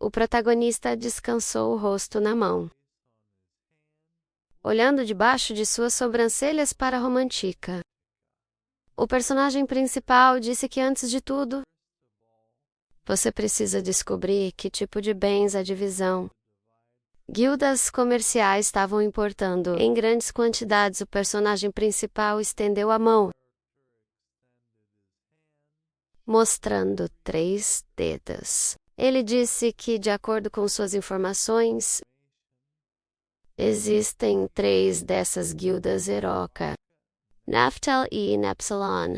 O protagonista descansou o rosto na mão, olhando debaixo de suas sobrancelhas para Romantica. O personagem principal disse que, antes de tudo, você precisa descobrir que tipo de bens a divisão. Guildas comerciais estavam importando em grandes quantidades. O personagem principal estendeu a mão, mostrando 3 dedos. Ele disse que, de acordo com suas informações, existem 3 dessas guildas Eroca, Naftel e Nepsilon.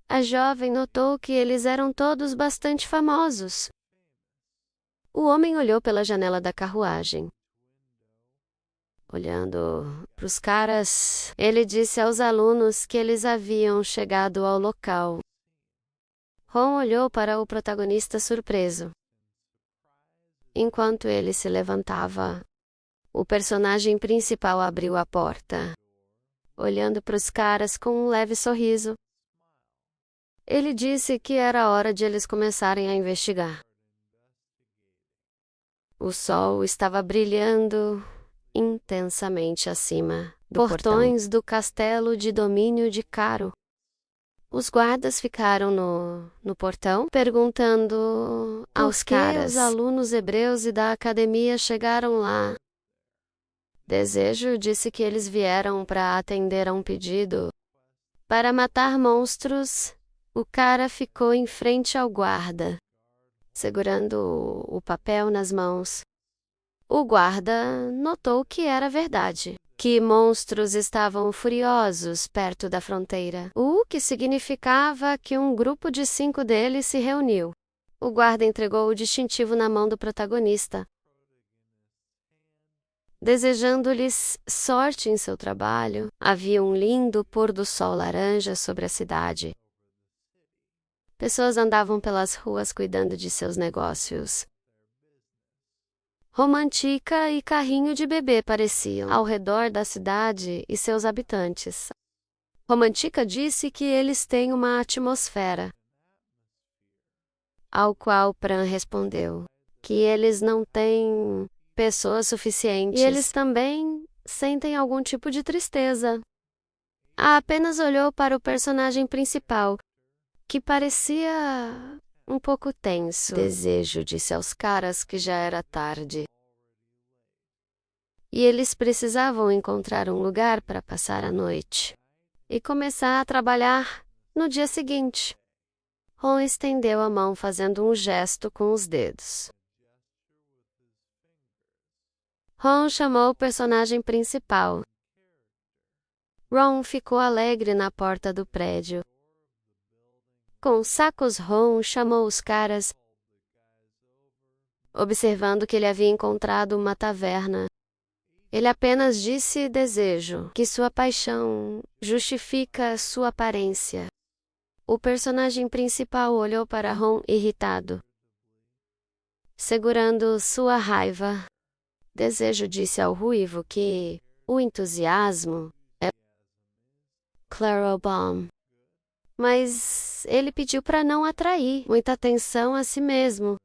A jovem notou que eles eram todos bastante famosos. O homem olhou pela janela da carruagem. Olhando para os caras, ele disse aos alunos que eles haviam chegado ao local. Ron olhou para o protagonista surpreso. Enquanto ele se levantava, o personagem principal abriu a porta, olhando para os caras com um leve sorriso. Ele disse que era hora de eles começarem a investigar. O sol estava brilhando intensamente acima dos portões do castelo de domínio de Caro. Os guardas ficaram no portão, perguntando aos caras. Os alunos hebreus e da academia chegaram lá. Desejo disse que eles vieram para atender a um pedido para matar monstros. O cara ficou em frente ao guarda, segurando o papel nas mãos. O guarda notou que era verdade, que monstros estavam furiosos perto da fronteira, o que significava que um grupo de 5 deles se reuniu. O guarda entregou o distintivo na mão do protagonista, desejando-lhes sorte em seu trabalho. Havia um lindo pôr do sol laranja sobre a cidade. Pessoas andavam pelas ruas cuidando de seus negócios. Romantica e carrinho de bebê pareciam ao redor da cidade e seus habitantes. Romantica disse que eles têm uma atmosfera, ao qual Pran respondeu que eles não têm pessoas suficientes e eles também sentem algum tipo de tristeza. A apenas olhou para o personagem principal, que parecia um pouco tenso. Desejo disse aos caras que já era tarde e eles precisavam encontrar um lugar para passar a noite e começar a trabalhar no dia seguinte. Ron estendeu a mão fazendo um gesto com os dedos. Ron chamou o personagem principal. Ron ficou alegre na porta do prédio. Com sacos, Ron chamou os caras, observando que ele havia encontrado uma taverna. Ele apenas disse desejo, que sua paixão justifica sua aparência. O personagem principal olhou para Ron irritado, segurando sua raiva. Desejo disse ao ruivo que o entusiasmo é Clarobomb. Mas ele pediu para não atrair muita atenção a si mesmo.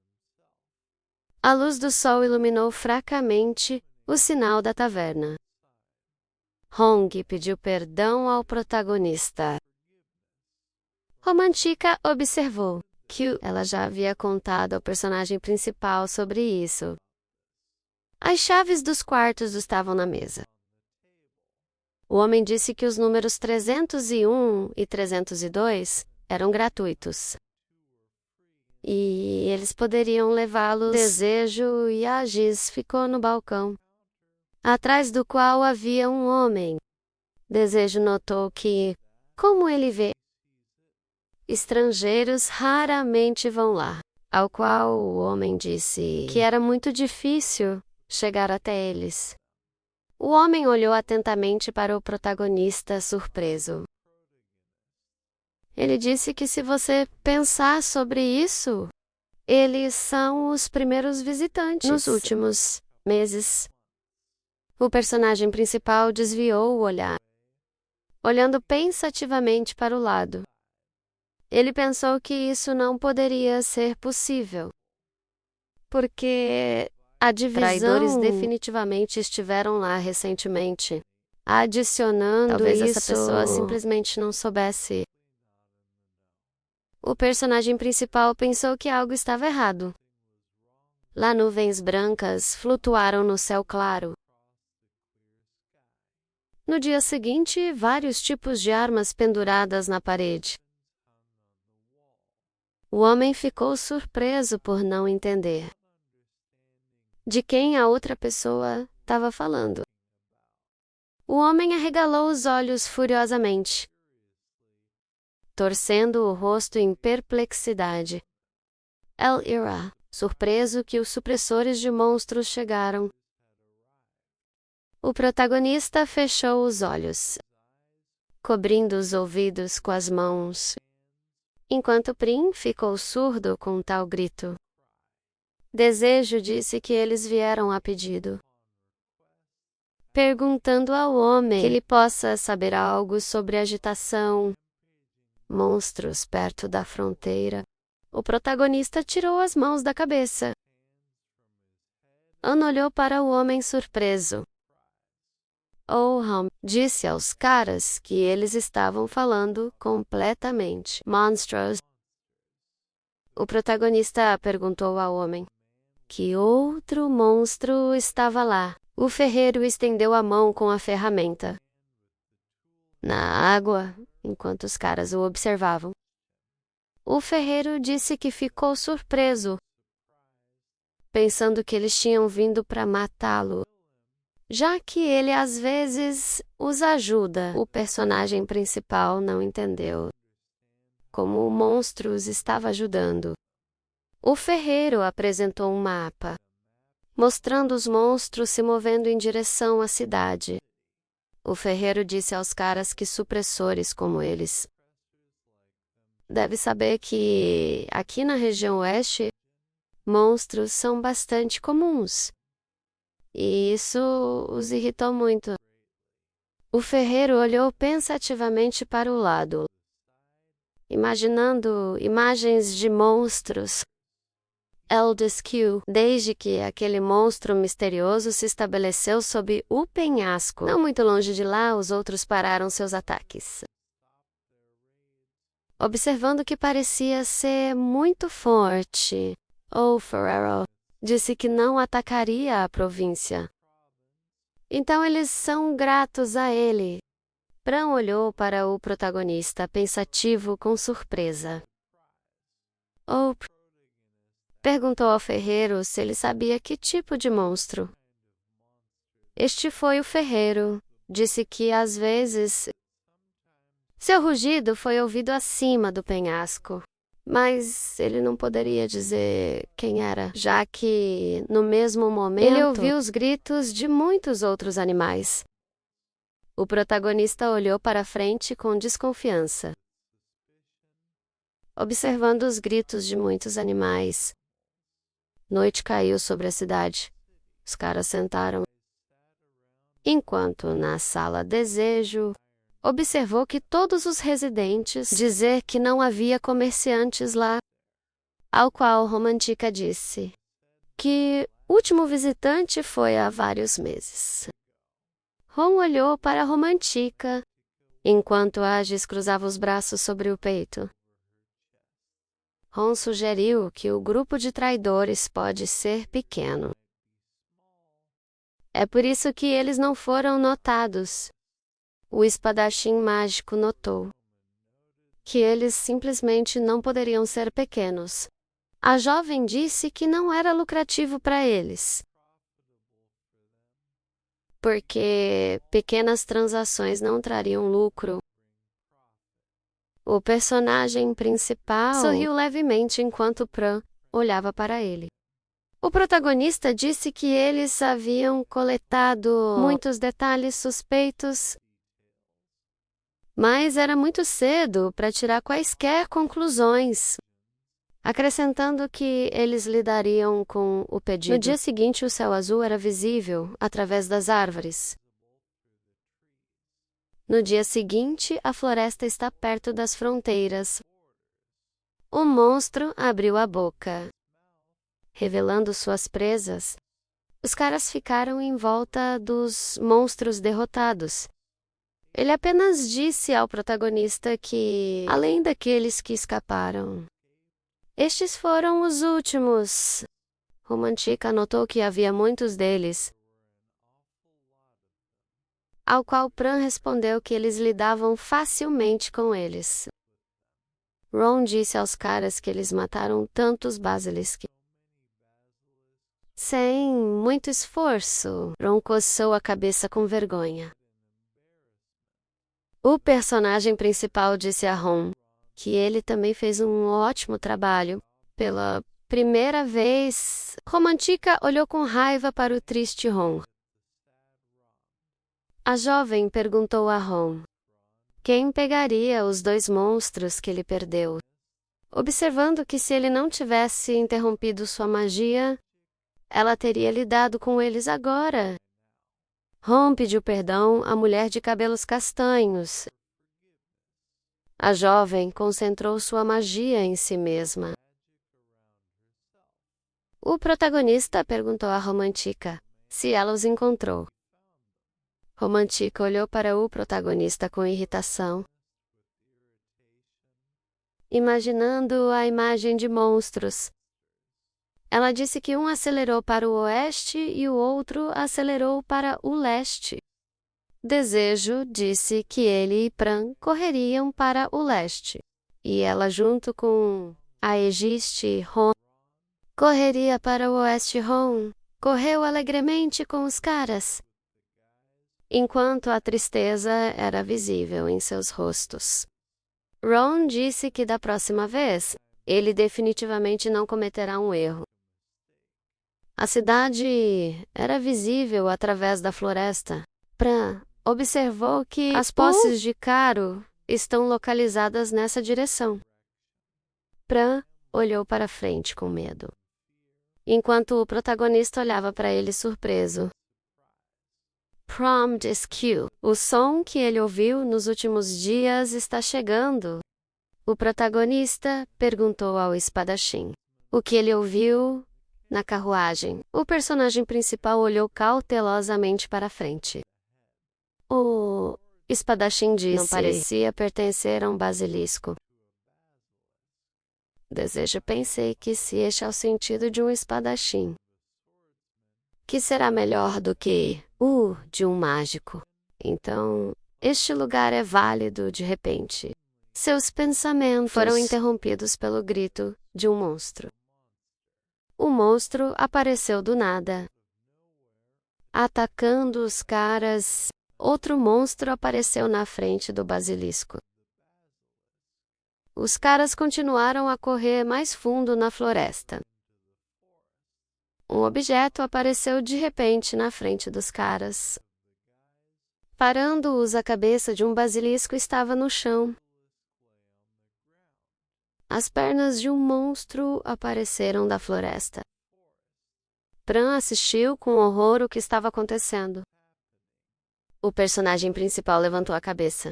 A luz do sol iluminou fracamente o sinal da taverna. Hong pediu perdão ao protagonista. Romantica observou que ela já havia contado ao personagem principal sobre isso. As chaves dos quartos estavam na mesa. O homem disse que os números 301 e 302 eram gratuitos. E eles poderiam levá-los. Desejo e a Giz ficou no balcão, atrás do qual havia um homem. Desejo notou que, como ele vê, estrangeiros raramente vão lá, ao qual o homem disse que era muito difícil chegar até eles. O homem olhou atentamente para o protagonista, surpreso. Ele disse que, se você pensar sobre isso, eles são os primeiros visitantes. Nos últimos meses, o personagem principal desviou o olhar, olhando pensativamente para o lado. Ele pensou que isso não poderia ser possível. porque a divisão... Traidores definitivamente estiveram lá recentemente. Adicionando Talvez isso, essa pessoa simplesmente não soubesse. o personagem principal pensou que algo estava errado. Lá nuvens brancas flutuaram no céu claro. No dia seguinte, vários tipos de armas penduradas na parede. O homem ficou surpreso por não entender de quem a outra pessoa estava falando. O homem arregalou os olhos furiosamente, torcendo o rosto em perplexidade. El-Ira, surpreso que os supressores de monstros chegaram. O protagonista fechou os olhos, cobrindo os ouvidos com as mãos, enquanto Prim ficou surdo com tal grito. Desejo disse que eles vieram a pedido, perguntando ao homem que ele possa saber algo sobre agitação, monstros perto da fronteira. O protagonista tirou as mãos da cabeça. Anne olhou para o homem surpreso. Oham disse aos caras que eles estavam falando completamente monstros. O protagonista perguntou ao homem que outro monstro estava lá. O ferreiro estendeu a mão com a ferramenta na água, enquanto os caras o observavam. O ferreiro disse que ficou surpreso, pensando que eles tinham vindo para matá-lo, já que ele às vezes os ajuda. O personagem principal não entendeu como o monstro os estava ajudando. O ferreiro apresentou um mapa, mostrando os monstros se movendo em direção à cidade. O ferreiro disse aos caras que supressores como eles deve saber que, aqui na região oeste, monstros são bastante comuns. E isso os irritou muito. O ferreiro olhou pensativamente para o lado, imaginando imagens de monstros. Eldesque, desde que aquele monstro misterioso se estabeleceu sob o penhasco. Não muito longe de lá, os outros pararam seus ataques, observando que parecia ser muito forte. Ferrero disse que não atacaria a província. Então eles são gratos a ele. Bran olhou para o protagonista pensativo com surpresa. Perguntou ao ferreiro se ele sabia que tipo de monstro. Este foi o ferreiro. Disse que, às vezes, seu rugido foi ouvido acima do penhasco, mas ele não poderia dizer quem era, já que, no mesmo momento, ele ouviu os gritos de muitos outros animais. O protagonista olhou para frente com desconfiança, observando os gritos de muitos animais. Noite caiu sobre a cidade. Os caras sentaram. Enquanto, na sala Desejo, observou que todos os residentes dizer que não havia comerciantes lá, ao qual Romantica disse que o último visitante foi há vários meses. Ron olhou para Romantica, enquanto Agis cruzava os braços sobre o peito. Ron sugeriu que o grupo de traidores pode ser pequeno. É por isso que eles não foram notados. O espadachim mágico notou que eles simplesmente não poderiam ser pequenos. A jovem disse que não era lucrativo para eles, porque pequenas transações não trariam lucro. O personagem principal sorriu levemente enquanto Pran olhava para ele. O protagonista disse que eles haviam coletado muitos detalhes suspeitos, mas era muito cedo para tirar quaisquer conclusões, acrescentando que eles lidariam com o pedido. No dia seguinte, o céu azul era visível através das árvores. No dia seguinte, a floresta está perto das fronteiras. O monstro abriu a boca, revelando suas presas. Os caras ficaram em volta dos monstros derrotados. Ele apenas disse ao protagonista que, além daqueles que escaparam, estes foram os últimos. Romantica notou que havia muitos deles, ao qual Pran respondeu que eles lidavam facilmente com eles. Ron disse aos caras que eles mataram tantos Basilisk. Sem muito esforço, Ron coçou a cabeça com vergonha. O personagem principal disse a Ron que ele também fez um ótimo trabalho. Pela primeira vez, Romantica olhou com raiva para o triste Ron. A jovem perguntou a Ron quem pegaria os 2 monstros que ele perdeu, observando que se ele não tivesse interrompido sua magia, ela teria lidado com eles agora. Ron pediu perdão à mulher de cabelos castanhos. A jovem concentrou sua magia em si mesma. O protagonista perguntou a Romantica se ela os encontrou. Romantica olhou para o protagonista com irritação, imaginando a imagem de monstros. Ela disse que um acelerou para o oeste e o outro acelerou para o leste. Desejo disse que ele e Pran correriam para o leste, e ela, junto com a Egiste Ron, correria para o oeste. Ron correu alegremente com os caras, enquanto a tristeza era visível em seus rostos. Ron disse que da próxima vez, ele definitivamente não cometerá um erro. A cidade era visível através da floresta. Pran observou que as posses de Caro estão localizadas nessa direção. Pran olhou para frente com medo, enquanto o protagonista olhava para ele surpreso. Prom Disque. O som que ele ouviu nos últimos dias está chegando. O protagonista perguntou ao espadachim o que ele ouviu na carruagem. O personagem principal olhou cautelosamente para frente. O espadachim disse: não parecia pertencer a um basilisco. Pensei que se este é o sentido de um espadachim, que será melhor do que o de um mágico. Então, este lugar é válido de repente. Seus pensamentos foram interrompidos pelo grito de um monstro. O monstro apareceu do nada, atacando os caras. Outro monstro apareceu na frente do basilisco. Os caras continuaram a correr mais fundo na floresta. Um objeto apareceu de repente na frente dos caras. Parando-os, a cabeça de um basilisco estava no chão. As pernas de um monstro apareceram da floresta. Pran assistiu com horror o que estava acontecendo. O personagem principal levantou a cabeça,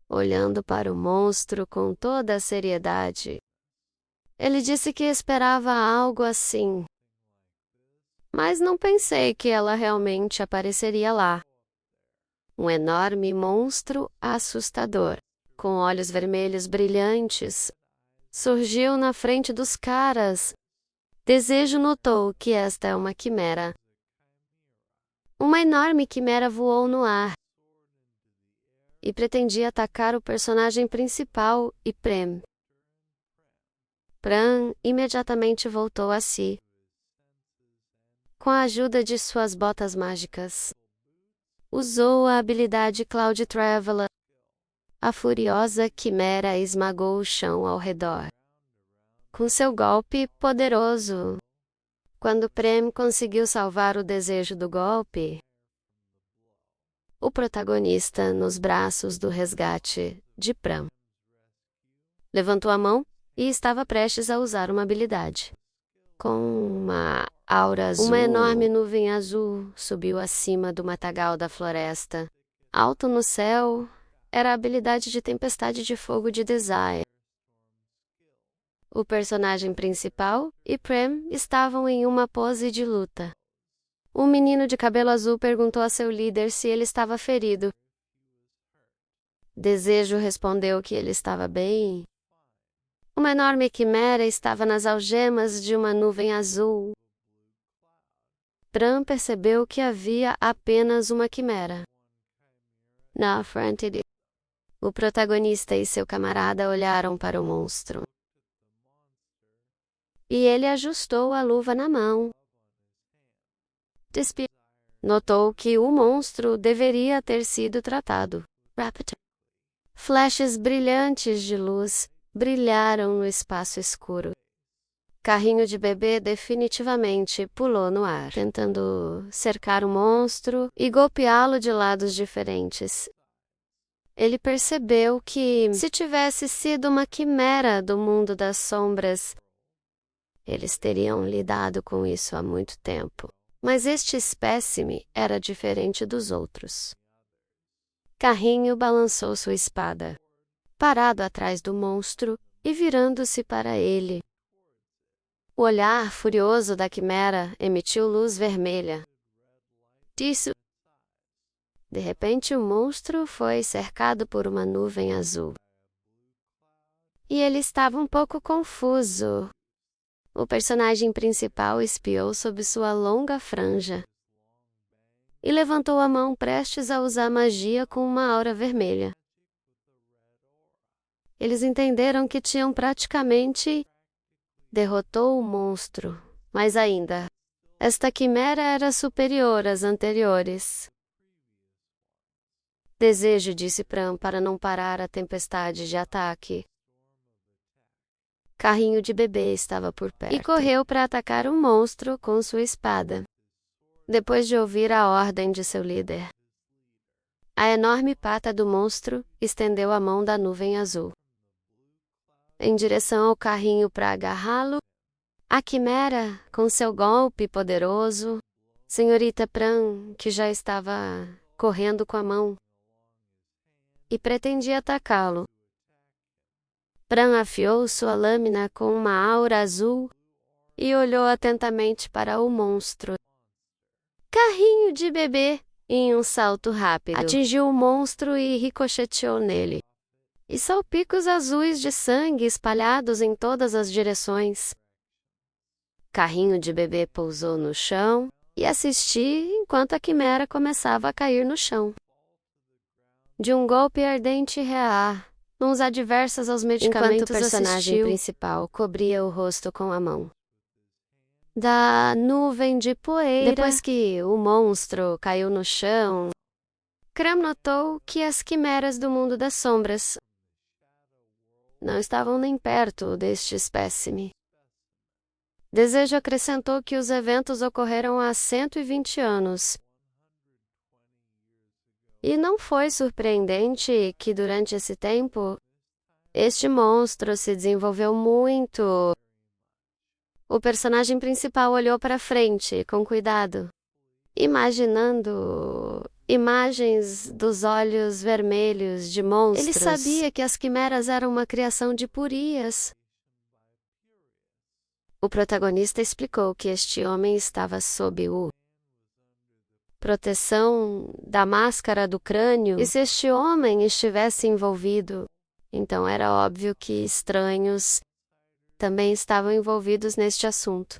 olhando para o monstro com toda a seriedade. Ele disse que esperava algo assim, mas não pensei que ela realmente apareceria lá. Um enorme monstro assustador, com olhos vermelhos brilhantes, surgiu na frente dos caras. Desejo notou que esta é uma quimera. Uma enorme quimera voou no ar e pretendia atacar o personagem principal e Prem. Pran imediatamente voltou a si. Com a ajuda de suas botas mágicas, usou a habilidade Cloud Traveler. A furiosa quimera esmagou o chão ao redor com seu golpe poderoso. Quando Prem conseguiu salvar o desejo do golpe, o protagonista nos braços do resgate de Pran levantou a mão e estava prestes a usar uma habilidade. Com uma aura azul, uma enorme nuvem azul subiu acima do matagal da floresta. Alto no céu, era a habilidade de tempestade de fogo de Desire. O personagem principal e Prem estavam em uma pose de luta. Um menino de cabelo azul perguntou a seu líder se ele estava ferido. Desejo respondeu que ele estava bem. Uma enorme quimera estava nas algemas de uma nuvem azul. Bran percebeu que havia apenas uma quimera. Na frente dele, o protagonista e seu camarada olharam para o monstro. E ele ajustou a luva na mão. Notou que o monstro deveria ter sido tratado. Flashes brilhantes de luz brilharam no espaço escuro. Carrinho de bebê definitivamente pulou no ar, tentando cercar o monstro e golpeá-lo de lados diferentes. Ele percebeu que, se tivesse sido uma quimera do mundo das sombras, eles teriam lidado com isso há muito tempo. Mas este espécime era diferente dos outros. Carrinho balançou sua espada, parado atrás do monstro e virando-se para ele. O olhar furioso da quimera emitiu luz vermelha. De repente, o monstro foi cercado por uma nuvem azul. E ele estava um pouco confuso. O personagem principal espiou sob sua longa franja e levantou a mão prestes a usar magia com uma aura vermelha. Eles entenderam que tinham praticamente derrotou o monstro, mas ainda, esta quimera era superior às anteriores. Desejo, disse Bran para não parar a tempestade de ataque. Carrinho de bebê estava por perto e correu para atacar o monstro com sua espada. Depois de ouvir a ordem de seu líder, a enorme pata do monstro estendeu a mão da nuvem azul em direção ao carrinho para agarrá-lo. A quimera, com seu golpe poderoso, Senhorita Bran, que já estava correndo com a mão, e pretendia atacá-lo. Bran afiou sua lâmina com uma aura azul e olhou atentamente para o monstro. Carrinho de bebê, em um salto rápido, atingiu o monstro e ricocheteou nele. E salpicos azuis de sangue espalhados em todas as direções. Carrinho de bebê pousou no chão e assisti enquanto a quimera começava a cair no chão. De um golpe ardente e rear, uns adversos aos medicamentos, enquanto o personagem principal cobria o rosto com a mão. Da nuvem de poeira, depois que o monstro caiu no chão, Cram notou que as quimeras do mundo das sombras não estavam nem perto deste espécime. Desejo acrescentou que os eventos ocorreram há 120 anos. E não foi surpreendente que, durante esse tempo, este monstro se desenvolveu muito. O personagem principal olhou para frente, com cuidado, imaginando imagens dos olhos vermelhos de monstros. Ele sabia que as quimeras eram uma criação de Purias. O protagonista explicou que este homem estava sob o proteção da máscara do crânio, e se este homem estivesse envolvido, então era óbvio que estranhos também estavam envolvidos neste assunto.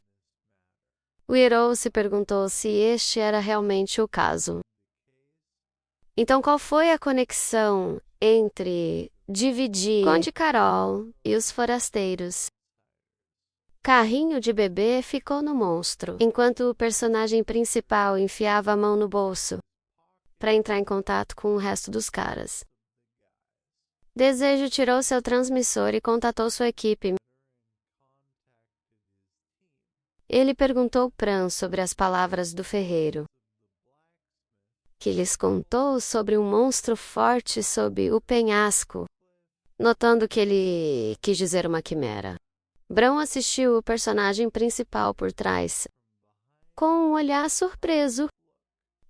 O Hero se perguntou se este era realmente o caso. Então qual foi a conexão entre dividir Conde Carol e os forasteiros? Carrinho de bebê ficou no monstro, enquanto o personagem principal enfiava a mão no bolso para entrar em contato com o resto dos caras. Desejo tirou seu transmissor e contatou sua equipe. Ele perguntou Bran sobre as palavras do ferreiro, que lhes contou sobre um monstro forte sob o penhasco, notando que ele quis dizer uma quimera. Bran assistiu o personagem principal por trás, com um olhar surpreso.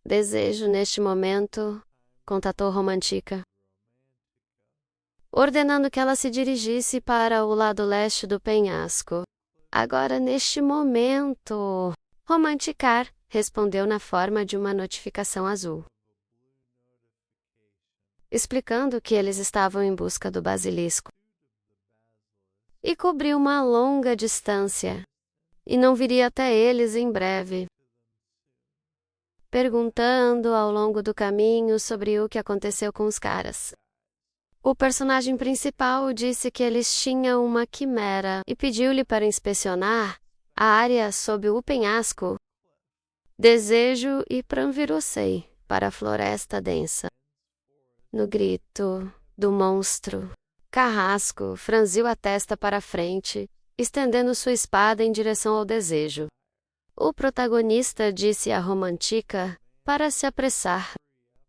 Desejo, neste momento, contatou Romantica. ordenando que ela se dirigisse para o lado leste do penhasco. Agora, neste momento, Romanticar respondeu na forma de uma notificação azul, explicando que eles estavam em busca do basilisco e cobriu uma longa distância e não viria até eles em breve, perguntando ao longo do caminho sobre o que aconteceu com os caras. O personagem principal disse que eles tinham uma quimera e pediu-lhe para inspecionar a área sob o penhasco. Desejo e Pran virou-se para a floresta densa. No grito do monstro, Carrasco franziu a testa para a frente, estendendo sua espada em direção ao Desejo. O protagonista disse a Romantica para se apressar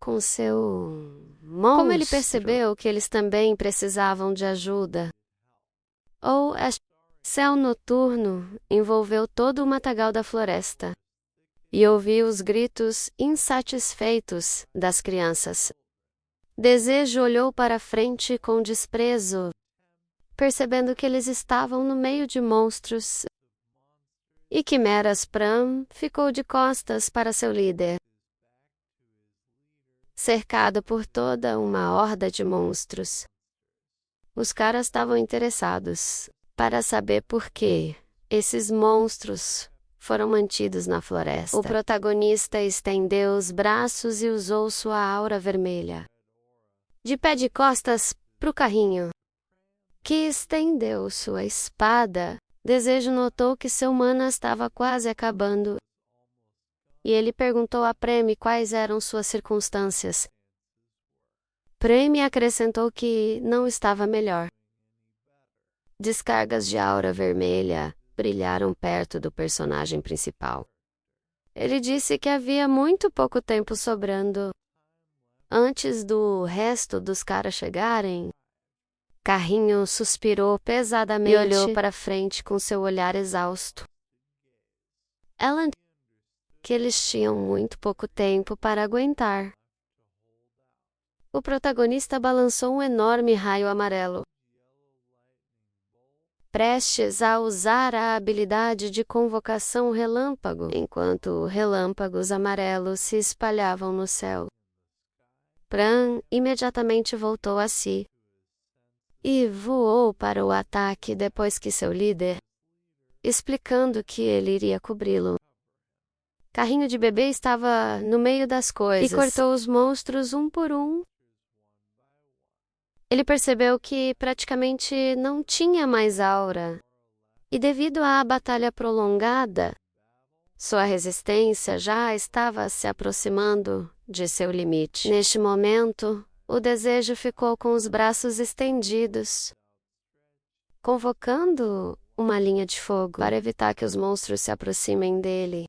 com seu monstro. Como ele percebeu que eles também precisavam de ajuda, o céu noturno envolveu todo o matagal da floresta e ouviu os gritos insatisfeitos das crianças. Desejo olhou para a frente com desprezo, percebendo que eles estavam no meio de monstros, e quimeras. Pran ficou de costas para seu líder, cercado por toda uma horda de monstros. Os caras estavam interessados para saber por que esses monstros foram mantidos na floresta. O protagonista estendeu os braços e usou sua aura vermelha, de pé de costas para o carrinho, que estendeu sua espada. Desejo notou que seu mana estava quase acabando, e ele perguntou a Premi quais eram suas circunstâncias. Premi acrescentou que não estava melhor. Descargas de aura vermelha brilharam perto do personagem principal. Ele disse que havia muito pouco tempo sobrando antes do resto dos caras chegarem. Carrinho suspirou pesadamente e olhou para frente com seu olhar exausto. Ela que eles tinham muito pouco tempo para aguentar. O protagonista balançou um enorme raio amarelo, prestes a usar a habilidade de convocação relâmpago, enquanto relâmpagos amarelos se espalhavam no céu. Pran imediatamente voltou a si e voou para o ataque depois que seu líder, explicando que ele iria cobri-lo. Carrinho de bebê estava no meio das coisas e cortou os monstros um por um. Ele percebeu que praticamente não tinha mais aura, e devido à batalha prolongada, sua resistência já estava se aproximando de seu limite. Neste momento, o Desejo ficou com os braços estendidos, convocando uma linha de fogo para evitar que os monstros se aproximem dele.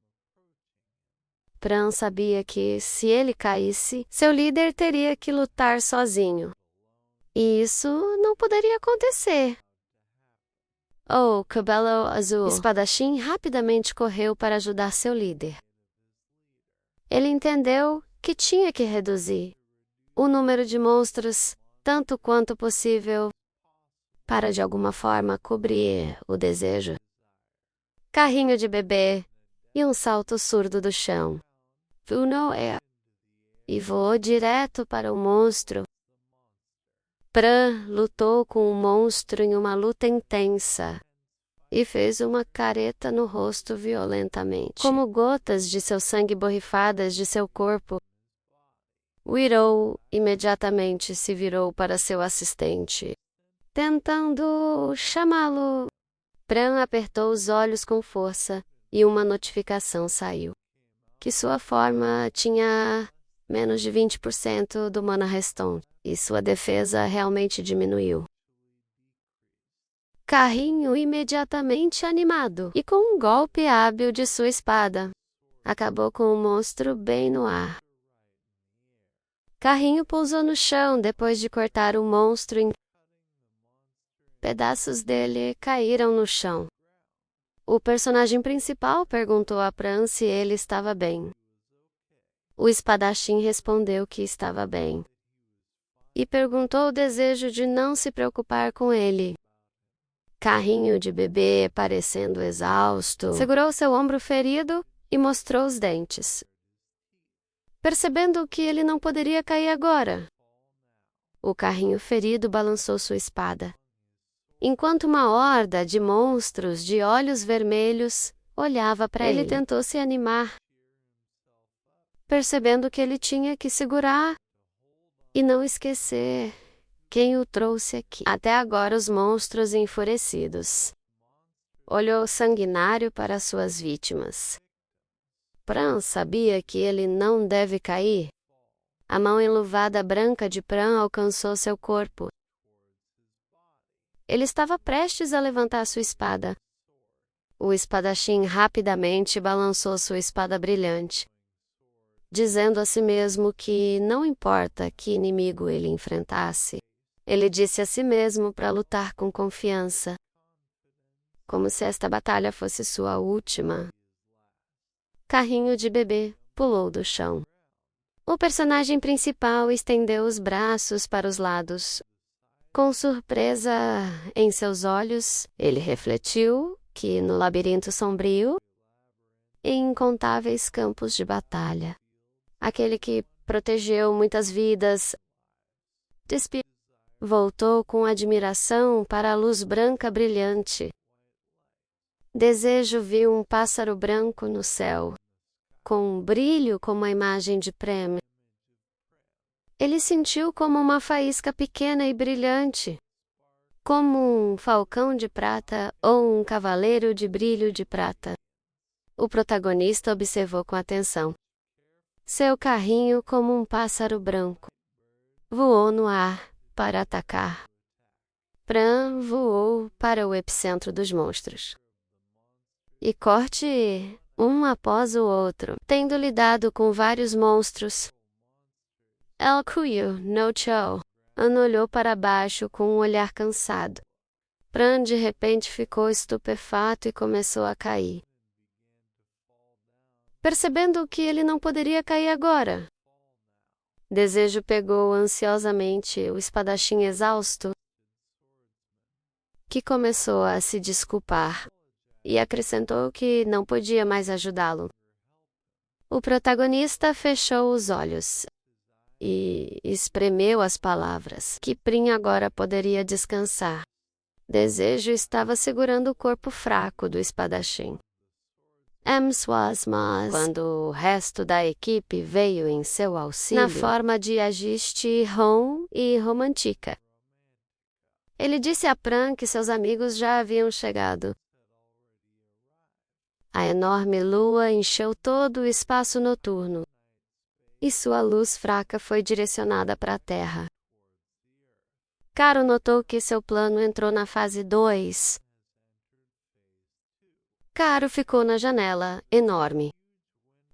Pran sabia que, se ele caísse, seu líder teria que lutar sozinho. E isso não poderia acontecer. O Cabelo Azul, espadachim, rapidamente correu para ajudar seu líder. Ele entendeu que tinha que reduzir o número de monstros tanto quanto possível para de alguma forma cobrir o Desejo. Carrinho de bebê e um salto surdo do chão. Funo e voou direto para o monstro. Pran lutou com o monstro em uma luta intensa e fez uma careta no rosto violentamente, como gotas de seu sangue borrifadas de seu corpo. Whirrow imediatamente se virou para seu assistente, tentando chamá-lo. Pran apertou os olhos com força e uma notificação saiu, que sua forma tinha menos de 20% do mana restante, e sua defesa realmente diminuiu. Carrinho imediatamente animado, e com um golpe hábil de sua espada, acabou com o monstro bem no ar. Carrinho pousou no chão depois de cortar o monstro em pedaços dele caíram no chão. O personagem principal perguntou a Pran se ele estava bem. O espadachim respondeu que estava bem. e perguntou o desejo de não se preocupar com ele. Carrinho de bebê, parecendo exausto, segurou seu ombro ferido e mostrou os dentes. Percebendo que ele não poderia cair agora, o carrinho ferido balançou sua espada, enquanto uma horda de monstros de olhos vermelhos olhava para ele. Ele tentou se animar, percebendo que ele tinha que segurar e não esquecer quem o trouxe aqui. Até agora, os monstros enfurecidos. Olhou sanguinário para suas vítimas. Pran sabia que ele não deve cair. A mão enluvada branca de Pran alcançou seu corpo. Ele estava prestes a levantar sua espada. O espadachim rapidamente balançou sua espada brilhante, dizendo a si mesmo que não importa que inimigo ele enfrentasse, ele disse a si mesmo para lutar com confiança, como se esta batalha fosse sua última. Carrinho de bebê pulou do chão. O personagem principal estendeu os braços para os lados. Com surpresa em seus olhos, ele refletiu que no labirinto sombrio, em incontáveis campos de batalha, aquele que protegeu muitas vidas, voltou com admiração para a luz branca brilhante. Desejo viu um pássaro branco no céu, com um brilho como a imagem de Prem. Ele sentiu como uma faísca pequena e brilhante, como um falcão de prata ou um cavaleiro de brilho de prata. O protagonista observou com atenção. Seu carrinho, como um pássaro branco, voou no ar para atacar. Pran voou para o epicentro dos monstros. E corte um após o outro, tendo lidado com vários monstros. El Cuyo no Cho. Ana olhou para baixo com um olhar cansado. Pran de repente ficou estupefato e começou a cair. Percebendo que ele não poderia cair agora, Desejo pegou ansiosamente o espadachim exausto, que começou a se desculpar, e acrescentou que não podia mais ajudá-lo. O protagonista fechou os olhos e espremeu as palavras, que Prim agora poderia descansar. Desejo estava segurando o corpo fraco do espadachim. Mas quando o resto da equipe veio em seu auxílio, na forma de Agiste, Ron e Romantica, ele disse a Pran que seus amigos já haviam chegado. A enorme lua encheu todo o espaço noturno, e sua luz fraca foi direcionada para a Terra. Caro notou que seu plano entrou na fase 2. Caro ficou na janela, enorme,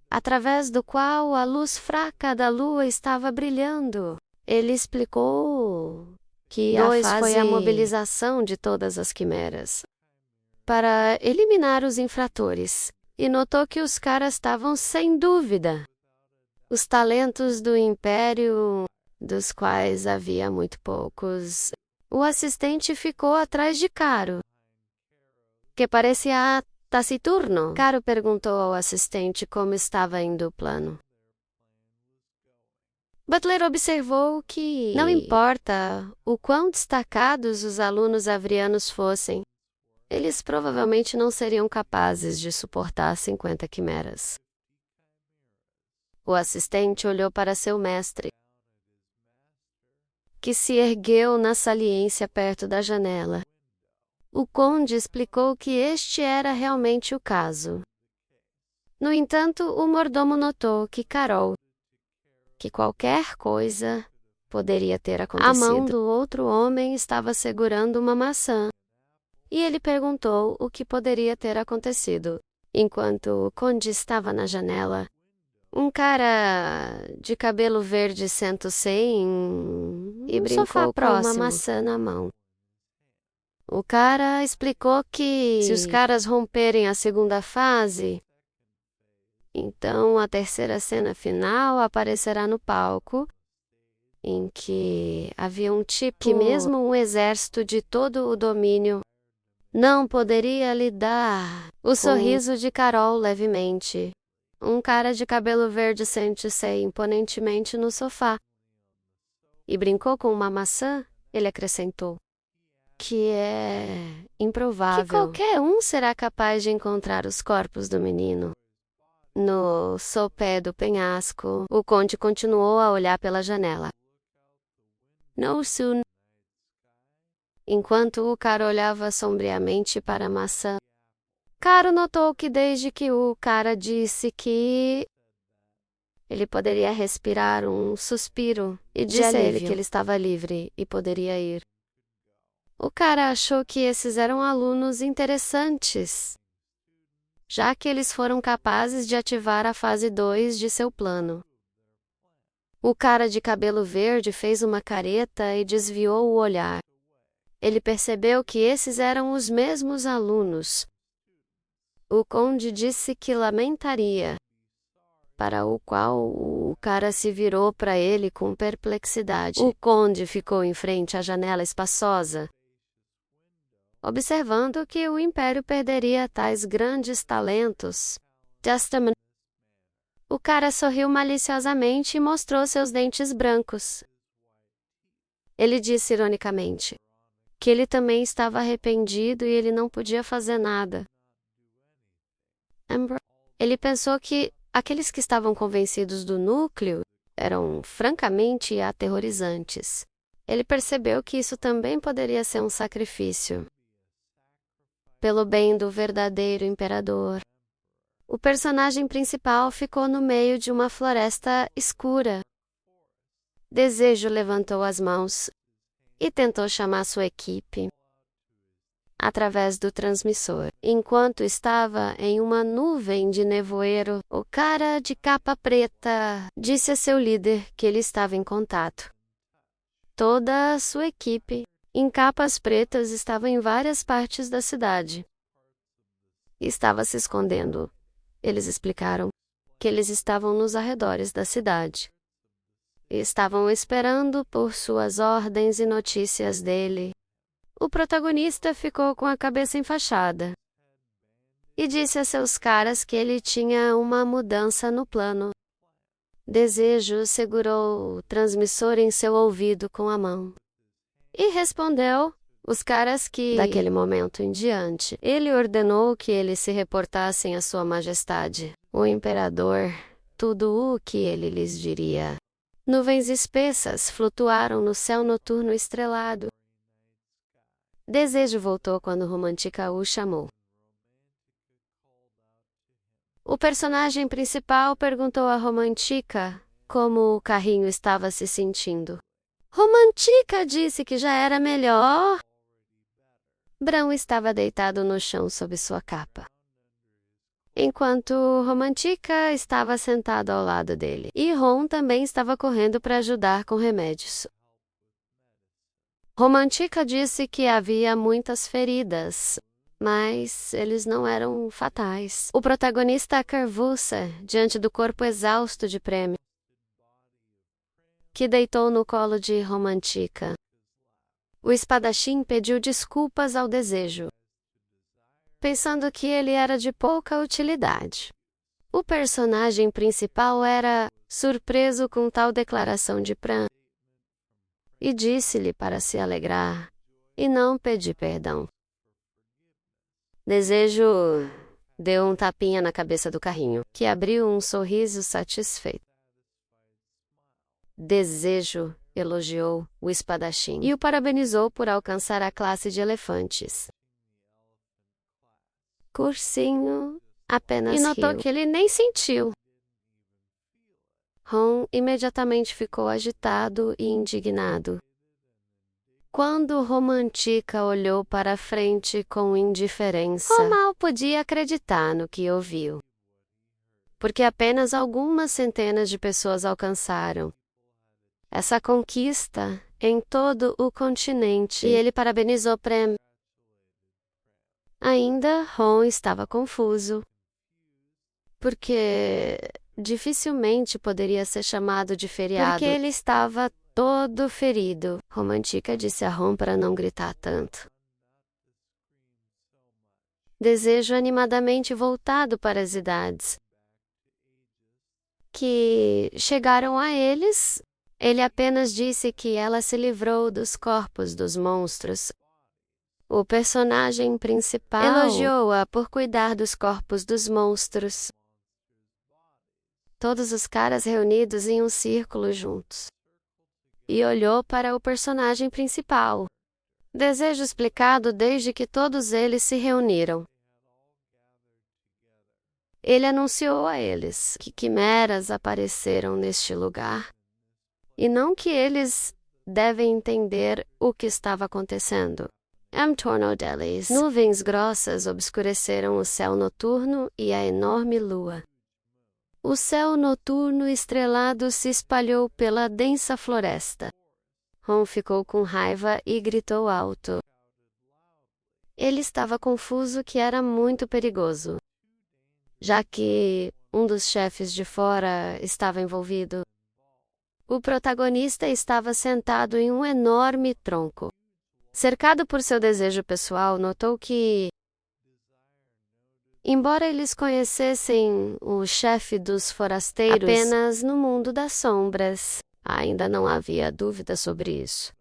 através do qual a luz fraca da lua estava brilhando. Ele explicou que a fase foi a mobilização de todas as quimeras para eliminar os infratores, e notou que os caras estavam sem dúvida os talentos do Império, dos quais havia muito poucos. O assistente ficou atrás de Caro, que parecia taciturno. Caro perguntou ao assistente como estava indo o plano. Butler observou que não importa o quão destacados os alunos avrianos fossem, eles provavelmente não seriam capazes de suportar 50 quimeras. O assistente olhou para seu mestre, que se ergueu na saliência perto da janela. O conde explicou que este era realmente o caso. No entanto, o mordomo notou que Carol, que qualquer coisa poderia ter acontecido. A mão do outro homem estava segurando uma maçã, e ele perguntou o que poderia ter acontecido. Enquanto o conde estava na janela, um cara de cabelo verde sentou-se e brincou com uma maçã na mão. O cara explicou que se os caras romperem a segunda fase, então a terceira cena final aparecerá no palco em que havia um tipo que mesmo um exército de todo o domínio não poderia lidar. O sorriso de Carol levemente. Um cara de cabelo verde sente-se imponentemente no sofá. E brincou com uma maçã, ele acrescentou. Que é improvável. Que qualquer um será capaz de encontrar os corpos do menino. No sopé do penhasco, o conde continuou a olhar pela janela. No soon. Enquanto o cara olhava sombriamente para a maçã, Caro notou que desde que o cara disse que ele poderia respirar um suspiro e disse a ele que ele estava livre e poderia ir. O cara achou que esses eram alunos interessantes, já que eles foram capazes de ativar a fase 2 de seu plano. O cara de cabelo verde fez uma careta e desviou o olhar. Ele percebeu que esses eram os mesmos alunos. O conde disse que lamentaria, para o qual o cara se virou para ele com perplexidade. O conde ficou em frente à janela espaçosa, observando que o império perderia tais grandes talentos. Testament. O cara sorriu maliciosamente e mostrou seus dentes brancos. Ele disse ironicamente que ele também estava arrependido e ele não podia fazer nada. Ele pensou que aqueles que estavam convencidos do núcleo eram francamente aterrorizantes. Ele percebeu que isso também poderia ser um sacrifício pelo bem do verdadeiro imperador. O personagem principal ficou no meio de uma floresta escura. Desejo levantou as mãos e tentou chamar sua equipe através do transmissor. Enquanto estava em uma nuvem de nevoeiro, o cara de capa preta disse a seu líder que ele estava em contato. Toda a sua equipe, em capas pretas, estava em várias partes da cidade. Estava se escondendo. Eles explicaram que eles estavam nos arredores da cidade. Estavam esperando por suas ordens e notícias dele. O protagonista ficou com a cabeça enfaixada e disse a seus caras que ele tinha uma mudança no plano. Desejo segurou o transmissor em seu ouvido com a mão e respondeu os caras que, daquele momento em diante, ele ordenou que eles se reportassem a sua majestade, o imperador, tudo o que ele lhes diria. Nuvens espessas flutuaram no céu noturno estrelado. Desejo voltou quando Romantica o chamou. O personagem principal perguntou a Romantica como o carrinho estava se sentindo. Romantica disse que já era melhor. Bran estava deitado no chão sob sua capa, enquanto Romantica estava sentado ao lado dele. E Ron também estava correndo para ajudar com remédios. Romantica disse que havia muitas feridas, mas eles não eram fatais. O protagonista curvou-se diante do corpo exausto de Prêmio, que deitou no colo de Romantica. O espadachim pediu desculpas ao Desejo, pensando que ele era de pouca utilidade. O personagem principal era surpreso com tal declaração de Pran e disse-lhe para se alegrar e não pedir perdão. Desejo deu um tapinha na cabeça do carrinho, que abriu um sorriso satisfeito. Desejo elogiou o espadachim e o parabenizou por alcançar a classe de elefantes. Cursinho apenas e notou que ele nem sentiu. Ron imediatamente ficou agitado e indignado. Quando Romantica olhou para a frente com indiferença, Ron mal podia acreditar no que ouviu, porque apenas algumas centenas de pessoas alcançaram essa conquista em todo o continente, e ele parabenizou Prem. Ainda, Ron estava confuso, porque dificilmente poderia ser chamado de feriado, porque ele estava todo ferido. Romantica disse a Ron para não gritar tanto. Desejo animadamente voltado para as idades que chegaram a eles. Ele apenas disse que ela se livrou dos corpos dos monstros. O personagem principal elogiou-a por cuidar dos corpos dos monstros. Todos os caras reunidos em um círculo juntos. E olhou para o personagem principal. Desejo explicado desde que todos eles se reuniram. Ele anunciou a eles que quimeras apareceram neste lugar e não que eles devem entender o que estava acontecendo. Tornodelis. Nuvens grossas obscureceram o céu noturno e a enorme lua. O céu noturno estrelado se espalhou pela densa floresta. Ron ficou com raiva e gritou alto. Ele estava confuso que era muito perigoso, já que um dos chefes de fora estava envolvido. O protagonista estava sentado em um enorme tronco. Cercado por seu desejo pessoal, notou que, embora eles conhecessem o chefe dos forasteiros apenas no mundo das sombras, ainda não havia dúvida sobre isso.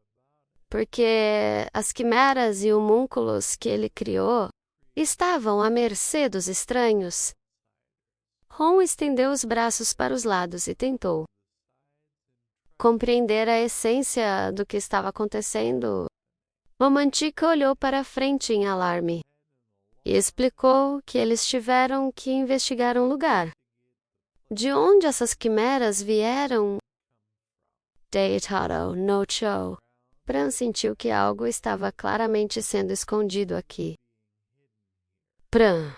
Porque as quimeras e homúnculos que ele criou estavam à mercê dos estranhos. Ron estendeu os braços para os lados e tentou compreender a essência do que estava acontecendo. Romantica olhou para frente em alarme e explicou que eles tiveram que investigar um lugar. De onde essas quimeras vieram? Deitado no show. Bran sentiu que algo estava claramente sendo escondido aqui. Bran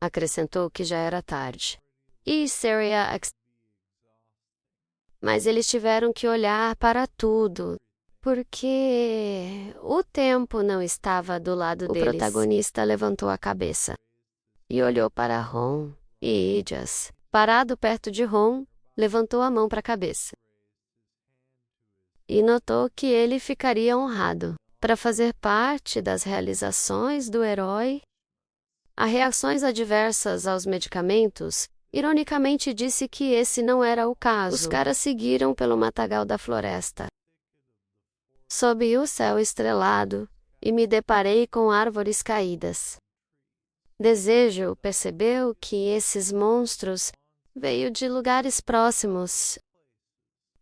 acrescentou que já era tarde. E seria mas eles tiveram que olhar para tudo, porque o tempo não estava do lado deles. O protagonista levantou a cabeça e olhou para Ron e Idjas. Parado perto de Ron, levantou a mão para a cabeça e notou que ele ficaria honrado para fazer parte das realizações do herói. As reações adversas aos medicamentos. Ironicamente disse que esse não era o caso. Os caras seguiram pelo matagal da floresta. Sob o céu estrelado, e me deparei com árvores caídas. Desejo percebeu que esses monstros veio de lugares próximos.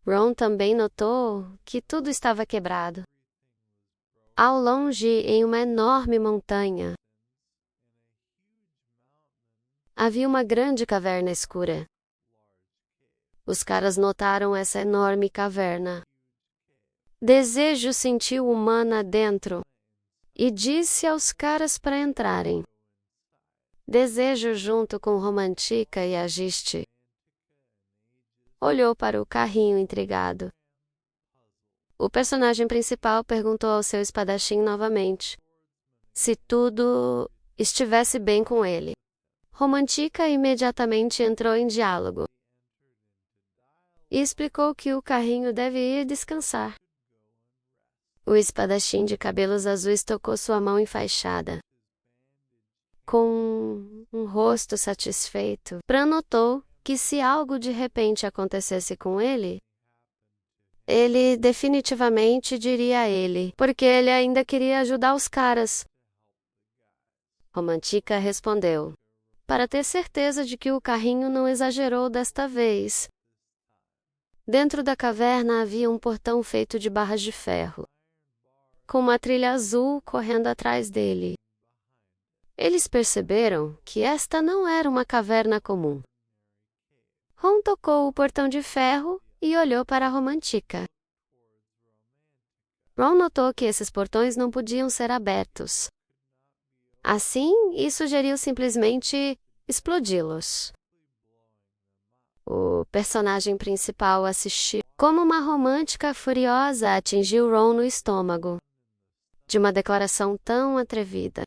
Ron também notou que tudo estava quebrado. Ao longe, em uma enorme montanha, havia uma grande caverna escura. Os caras notaram essa enorme caverna. Desejo sentiu humana dentro e disse aos caras para entrarem. Desejo, junto com Romantica e Agiste, olhou para o carrinho intrigado. O personagem principal perguntou ao seu espadachim novamente se tudo estivesse bem com ele. Romantica imediatamente entrou em diálogo e explicou que o carrinho deve ir descansar. O espadachim de cabelos azuis tocou sua mão enfaixada. Com um rosto satisfeito, Bran notou que se algo de repente acontecesse com ele definitivamente diria a ele, porque ele ainda queria ajudar os caras. Romantica respondeu, para ter certeza de que o carrinho não exagerou desta vez. Dentro da caverna havia um portão feito de barras de ferro, com uma trilha azul correndo atrás dele. Eles perceberam que esta não era uma caverna comum. Ron tocou o portão de ferro e olhou para a Romantica. Ron notou que esses portões não podiam ser abertos. Assim, e sugeriu simplesmente explodi-los. O personagem principal assistiu como uma romântica furiosa atingiu Ron no estômago, de uma declaração tão atrevida.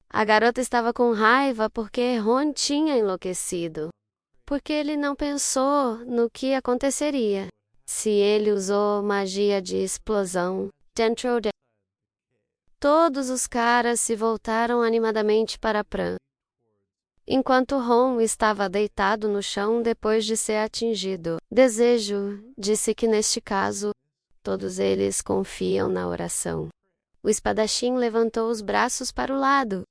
A garota estava com raiva porque Ron tinha enlouquecido, porque ele não pensou no que aconteceria. se ele usou magia de explosão dentro de... Todos os caras se voltaram animadamente para Pran, enquanto Ron estava deitado no chão depois de ser atingido. Desejo disse que neste caso, todos eles confiam na oração. O espadachim levantou os braços para o lado.